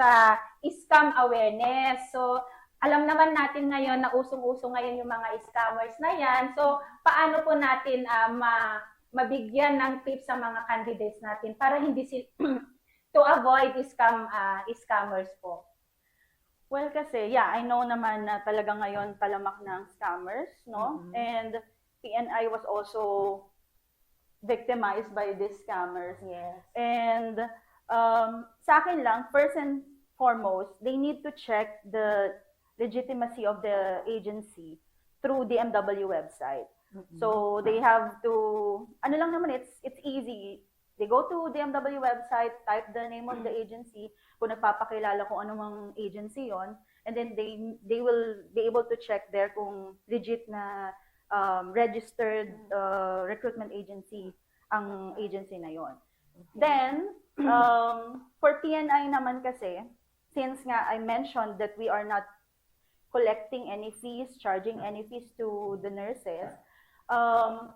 sa scam awareness. So, alam naman natin ngayon na usong-uso ngayon yung mga scammers na yan. So, paano po natin mabigyan ng tips sa mga candidates natin para hindi to avoid scammers po? Well, kasi, yeah, I know naman na talaga ngayon talamak ng scammers, no? And PNI was also victimized by these scammers. Yes. And sa akin lang, first and foremost, they need to check the legitimacy of the agency through the DMW website. So they have to, ano lang naman, it's easy. They go to the DMW website, type the name of the agency, kung nagpapakilala kung anong agency yon, and then they will be able to check there kung legit na registered recruitment agency ang agency na yon. Then, for PNI naman kasi, since nga I mentioned that we are not collecting any fees, charging any fees to the nurses,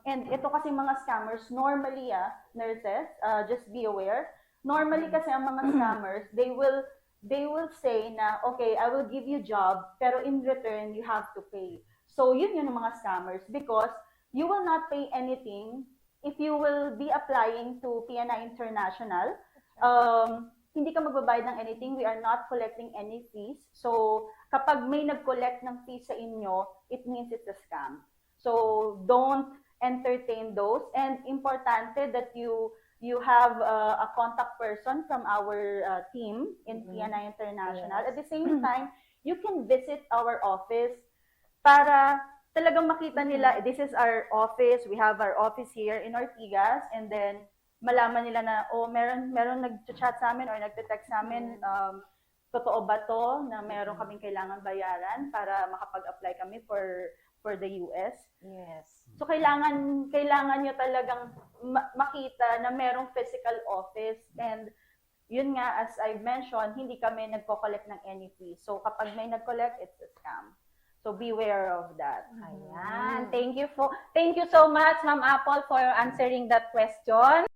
and ito kasi mga scammers, normally, nurses, just be aware, normally kasi ang mga scammers, they will say na, okay, I will give you job, pero in return, you have to pay. So, yun yung mga scammers because you will not pay anything if you will be applying to PNI International. Hindi ka magbabayad ng anything. We are not collecting any fees. So, kapag may nag-collect ng fees sa inyo, it means it's a scam. So, don't entertain those. And importante that you have a contact person from our team in PNI International. Yes. At the same time, you can visit our office para talagang makita nila, this is our office, we have our office here in Ortigas, and then malaman nila na, oh, meron nag-chat sa amin or nagte-text sa amin, totoo ba to na meron kaming kailangan bayaran para makapag-apply kami for the US? Yes. So kailangan nyo talagang makita na merong physical office, and yun nga, as I mentioned, hindi kami nagko-collect ng any fee. So kapag may nag-collect, it's a scam. So beware of that. Ayan. Thank you so much, Ma'am Apple, for answering that question.